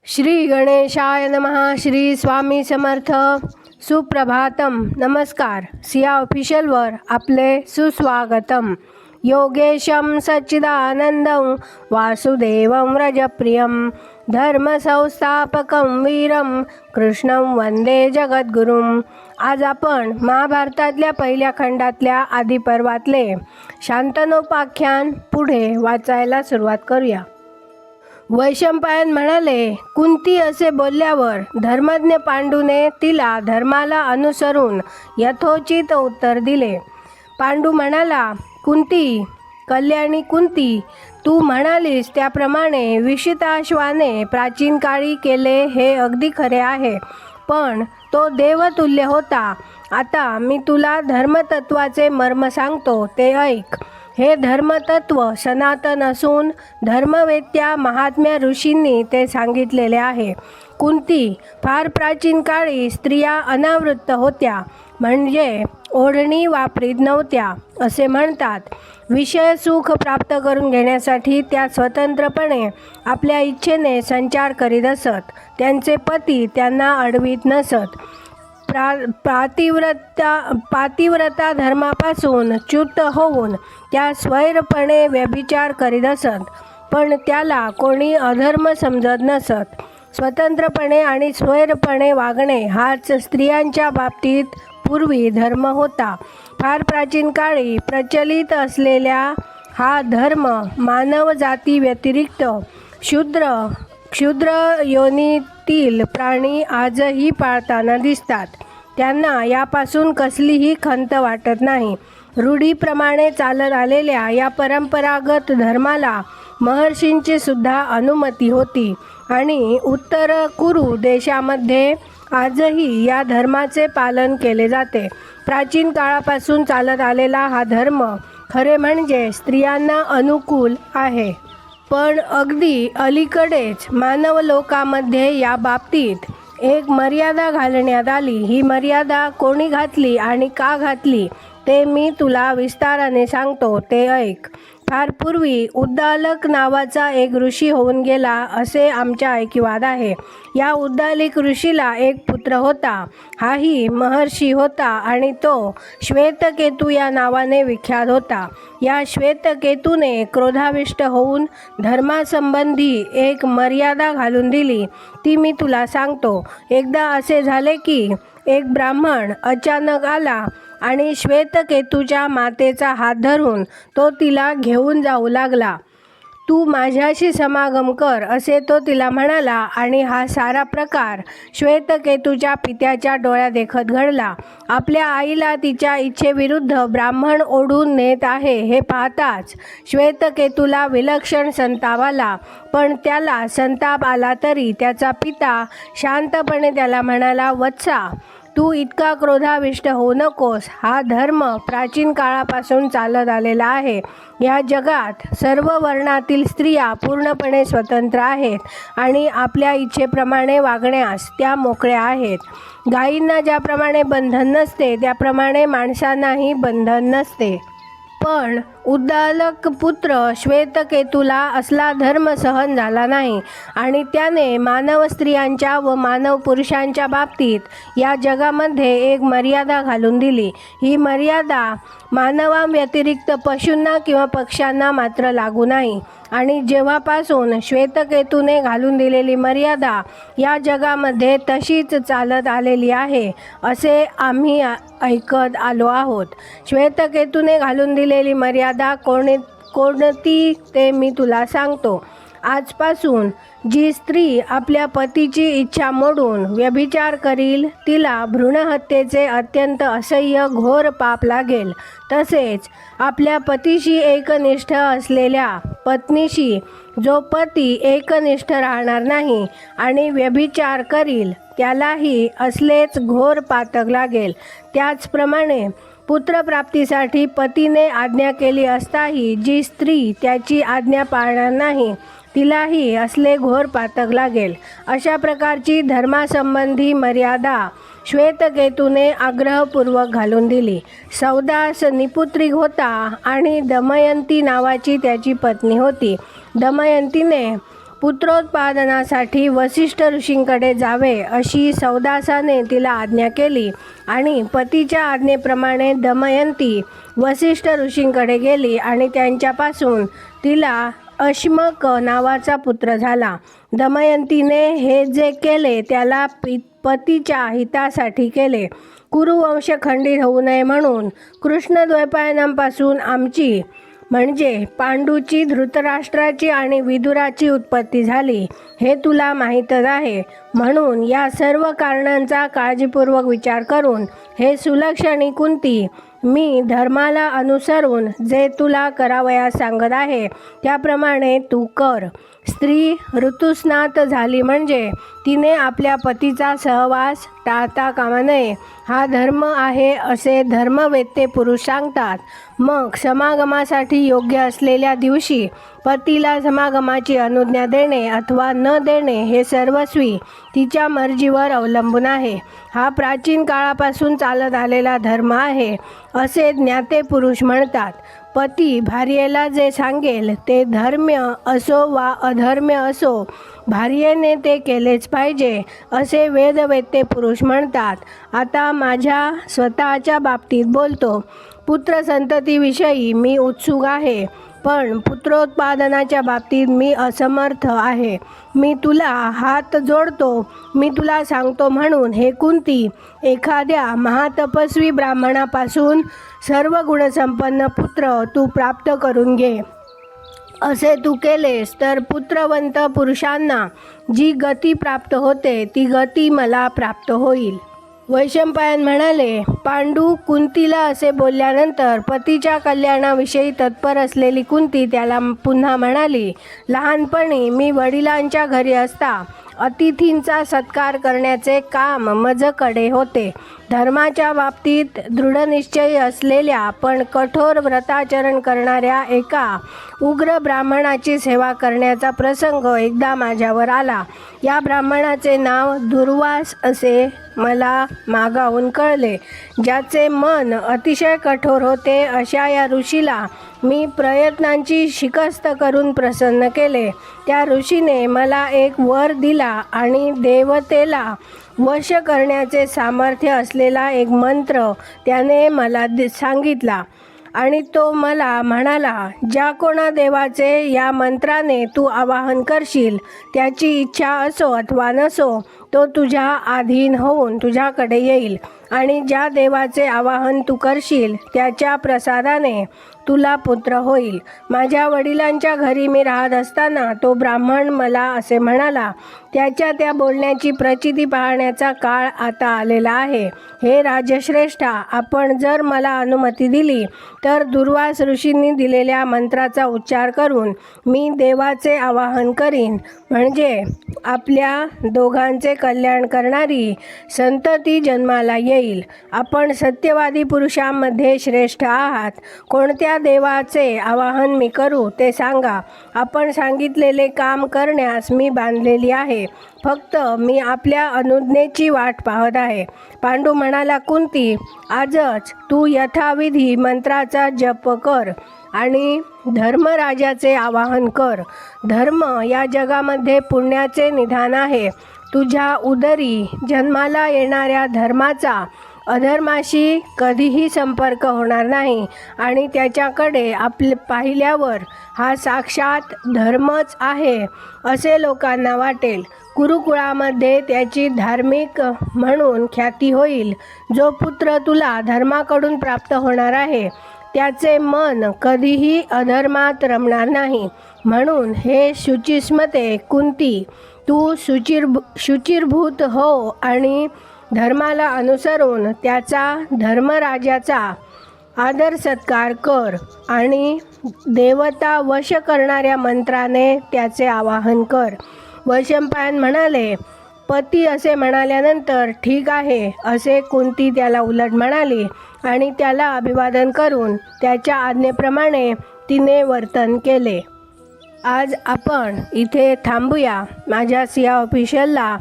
श्री गणेशाय नमः. श्री स्वामी समर्थ. सुप्रभातम. नमस्कार. सिया ऑफिशियलवर आपले सुस्वागतम. योगेशं सच्चिदानंदं वासुदेवं व्रजप्रियं धर्मसंस्थापकं वीरं कृष्णं वंदे जगद्गुरुं. आज आपण महाभारतातल्या पहिल्या खंडातल्या आदिपर्वातले शांतनोपाख्यान पुढे वाचायला सुरुवात करूया. वैशंपायन म्हणाले, कुंती असे बोलल्यावर धर्मज्ञ पांडूने तिला धर्माला अनुसरून यथोचित उत्तर दिले. पांडू म्हणाला, कुंती, कल्याणी कुंती, तू म्हणालीस त्याप्रमाणे विशिताश्वाने प्राचीन काळी केले हे अगदी खरे आहे, पण तो देवतुल्य होता. आता मी तुला धर्मतत्वाचे मर्म सांगतो, ते ऐक. हे धर्मतत्व सनातन असून धर्मवेत्या महात्म्या ऋषींनी ते सांगितलेले आहे. कुंती, फार प्राचीन काळी स्त्रिया अनावृत्त होत्या, म्हणजे ओढणी वापरीत नव्हत्या असे म्हणतात. विषय सुख प्राप्त करून घेण्यासाठी त्या स्वतंत्रपणे आपल्या इच्छेने संचार करीत असत. त्यांचे पती त्यांना अडवीत नसत. पातिव्रता धर्मापासून च्युत होऊन त्या स्वैरपणे व्यभिचार करीत असत, पण त्याला कोणी अधर्म समजत नसत. स्वतंत्रपणे आणि स्वैरपणे वागणे हाच स्त्रियांच्या बाबतीत पूर्वी धर्म होता. फार प्राचीन काळी प्रचलित असलेल्या हा धर्म मानव जाती व्यतिरिक्त क्षुद्र योनीतील प्राणी आजही पाळताना दिसतात. त्यांना यापासून कसलीही खंत वाटत नाही. रूढीप्रमाणे चालत आलेल्या या परंपरागत धर्माला महर्षींची सुद्धा अनुमती होती आणि उत्तर कुरु देशामध्ये आजही या धर्माचे पालन केले जाते. प्राचीन काळापासून चालत आलेला हा धर्म खरे म्हणजे स्त्रियांना अनुकूल आहे, पण अगदी अलीकडेच मानवलोकामध्ये या बाबतीत एक मर्यादा घालण्यात आली. ही मर्यादा कोणी घातली आणि का घातली ते मी तुला विस्ताराने सांगतो, ते ऐक. फार पूर्वी उद्दालक नावाचा एक ऋषी होऊन गेला असे आमच्या ऐकिवात आहे. या उद्दालिक ऋषीला एक पुत्र होता. हाही महर्षी होता आणि तो श्वेतकेतू या नावाने विख्यात होता. या श्वेतकेतूने क्रोधाविष्ट होऊन धर्मासंबंधी एक मर्यादा घालून दिली. ती मी तुला सांगतो. एकदा असे झाले की एक ब्राह्मण अचानक आला आणि श्वेतकेतूच्या मातेचा हात धरून तो तिला घेऊन जाऊ लागला. तू माझ्याशी समागम कर असे तो तिला म्हणाला आणि हा सारा प्रकार श्वेतकेतूच्या पित्याच्या डोळ्यादेखत घडला. आपल्या आईला तिच्या इच्छेविरुद्ध ब्राह्मण ओढून नेत आहे हे पाहताच श्वेतकेतूला विलक्षण संताप आला. पण त्याला संताप आला तरी त्याचा पिता शांतपणे त्याला म्हणाला, वत्सा, तू इतका क्रोधाविष्ट होऊ नकोस. हा धर्म प्राचीन काळापासून चालत आलेला आहे. या जगात सर्व वर्णातील स्त्रिया पूर्णपणे स्वतंत्र आहेत आणि आपल्या इच्छेप्रमाणे वागण्यास त्या मोकळ्या आहेत. गायींना ज्याप्रमाणे बंधन नसते त्याप्रमाणे माणसांनाही बंधन नसते. पण उद्दालक पुत्र श्वेतकेतूला असला धर्म सहन झाला नाही आणि त्याने मानव स्त्रियांच्या व मानव पुरुषांच्या बाबतीत या जगामध्ये एक मर्यादा घालून दिली. ही मर्यादा मानवांव्यतिरिक्त पशूंना किंवा पक्ष्यांना मात्र लागू नाही. आणि जेव्हापासून श्वेतकेतूने घालून दिलेली मर्यादा या जगामध्ये तशीच चालत आलेली आहे असे आम्ही ऐकत आलो आहोत. श्वेतकेतूने घालून दिलेली मर्यादा कोणती ते मी तुला सांगतो. आजपासून जी स्त्री आपल्या पतीची इच्छा मोडून व्यभिचार करील तिला भ्रूणहत्येचे अत्यंत असह्य घोर पाप लागेल. तसेच आपल्या पतीशी एकनिष्ठ असलेल्या पत्नीशी जो पती एकनिष्ठ राहणार नाही आणि व्यभिचार करील त्यालाही असलेच घोर पातक लागेल. त्याचप्रमाणे पुत्रप्राप्तीसाठी पतीने आज्ञा केली असताही जी स्त्री त्याची आज्ञा पाळणार नाही तिलाही असले घोर पातक लागेल. अशा प्रकारची धर्मासंबंधी मर्यादा श्वेतकेतूने आग्रहपूर्वक घालून दिली. सौदास निपुत्रिक होता आणि दमयंती नावाची त्याची पत्नी होती. दमयंतीने पुत्रोत्पादनासाठी वसिष्ठ ऋषींकडे जावे अशी सौदासाने तिला आज्ञा केली आणि पतीच्या आज्ञेप्रमाणे दमयंती वसिष्ठ ऋषींकडे गेली आणि त्यांच्यापासून तिला अश्मक नावाचा पुत्र झाला. दमयंतीने हे जे केले त्याला पतीच्या हितासाठी केले. कुरुवंश खंडित होऊ नये म्हणून कृष्णद्वैपायनांपासून आमची म्हणजे पांडूची, धृतराष्ट्राची आणि विदुराची उत्पत्ती झाली हे तुला माहीतच आहे. म्हणून या सर्व कारणांचा काळजीपूर्वक विचार करून हे सुलक्षणी कुंती, मी धर्माला अनुसरून जे तुला करावयास सांगत आहे त्याप्रमाणे तू कर. स्त्री ऋतुस्नात झाली म्हणजे तिने आपल्या पतीचा सहवास टाळता कामा नये, हा धर्म आहे असे धर्मवेत्ते पुरुष सांगतात. मग समागमासाठी योग्य असलेल्या दिवशी पतीला समागमाची अनुज्ञा देणे अथवा न देणे हे सर्वस्वी तिच्या मर्जीवर अवलंबून आहे. हा प्राचीन काळापासून चालत आलेला धर्म आहे असे ज्ञाते पुरुष म्हणतात. पती भार्येला जे सांगेल ते धर्म्य असो वा अधर्म्य असो, भार्येने ते केलेच पाहिजे असे वेदवेत्ते पुरुष म्हणतात. आता माझ्या स्वतःच्या बाबतीत बोलतो. पुत्रसंततीविषयी मी उत्सुक आहे, पण पुत्रोत्पादनाच्या बाबतीत मी असमर्थ आहे. मी तुला हात जोडतो, मी तुला सांगतो म्हणून हे कुंती, एखाद्या महातपस्वी ब्राह्मणापासून सर्व गुणसंपन्न पुत्र तू प्राप्त करून घे. असे तू केलेस तर पुत्रवंत पुरुषांना जी गती प्राप्त होते ती गती मला प्राप्त होईल. वैशंपायन म्हणाले, पांडू कुंतीला असे बोलल्यानंतर पतीच्या कल्याणाविषयी तत्पर असलेली कुंती त्याला पुन्हा म्हणाली, लहानपणी मी वडिलांच्या घरी असता अतिथींचा सत्कार करण्याचे काम माझ्याकडे होते. धर्माच्या बाबतीत दृढनिश्चयी असलेल्या पण कठोर व्रताचरण करणाऱ्या एका उग्र ब्राह्मणाची सेवा करण्याचा प्रसंग एकदा माझ्यावर आला. या ब्राह्मणाचे नाव दुर्वास असे मला मागाहून कळले. ज्याचे मन अतिशय कठोर होते अशा या ऋषीला मी प्रयत्नांची शिकस्त करून प्रसन्न केले. त्या ऋषीने मला एक वर दिला आणि देवतेला वश करण्याचे सामर्थ्य असलेला एक मंत्र त्याने मला सांगितला आणि तो मला म्हणाला, ज्या कोणा देवाचे या मंत्राने तू आवाहन करशील त्याची इच्छा असो अथवा नसो तो तुझ्या अधीन होऊन तुझ्याकडे येईल आणि ज्या देवाचे आवाहन तू करशील त्याच्या प्रसादाने तुला पुत्र होईल. माझ्या वडिलांच्या घरी मी राहत असताना तो ब्राह्मण मला असे म्हणाला. त्याच्या त्या बोलण्याची प्रचिती पाहण्याचा काळ आता आलेला आहे. हे राजश्रेष्ठा, आपण जर मला अनुमती दिली तर दुर्वास ऋषींनी दिलेल्या मंत्राचा उच्चार करून मी देवाचे आवाहन करीन, म्हणजे आपल्या दोघांचे कल्याण करणारी संतती जन्माला येईल. आपण सत्यवादी पुरुषांमध्ये श्रेष्ठ आहात. कोणत्या देवाचे आवाहन मी करू ते सांगा. आपण सांगितलेले काम करण्यास मी बांधलेली आहे. फक्त मी आपल्या अनुज्ञेची वाट पाहत आहे. पांडू म्हणाला, कुंती, आजच तू यथाविधी मंत्राचा जप कर आणि धर्मराजाचे आवाहन कर. धर्म या जगामध्ये पुण्याचे निधान आहे. तुझ्या उदरी जन्माला येणाऱ्या धर्माचा अधर्माशी कधीही संपर्क होणार नाही आणि त्याच्याकडे पाहिल्यावर हा साक्षात धर्मच आहे असे लोकांना वाटेल. कुरुकुळामध्ये त्याची धार्मिक म्हणून ख्याती होईल. जो पुत्र तुला धर्माकडून प्राप्त होणार आहे त्याचे मन कधीही अधर्मात रमणार नाही. म्हणून हे शुचिस्मते कुंती, तू शुचिर्भूत हो आणि धर्माला अनुसरून त्याचा धर्मराजाचा आदर सत्कार कर आणि देवता वश करणाऱ्या मंत्राने त्याचे आवाहन कर. वैशंपायन म्हणाले, पती असे म्हणाल्यानंतर ठीक आहे असे कुंती त्याला उलट म्हणाली आणि त्याला अभिवादन करून त्याच्या आज्ञेप्रमाणे तिने वर्तन केले. आज आपण इथे थांबूया. माझ्या सिया ऑफिशियलला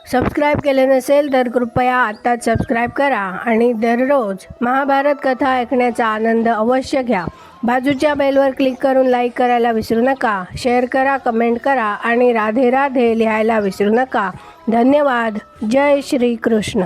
सबस्क्राईब केले नसेल तर कृपया आत्ताच सबस्क्राईब करा आणि दररोज महाभारत कथा ऐकण्याचा आनंद अवश्य घ्या. बाजूच्या बेलवर क्लिक करून लाईक करायला विसरू नका. शेअर करा, कमेंट करा आणि राधे राधे लिहायला विसरू नका. धन्यवाद. जय श्री कृष्ण.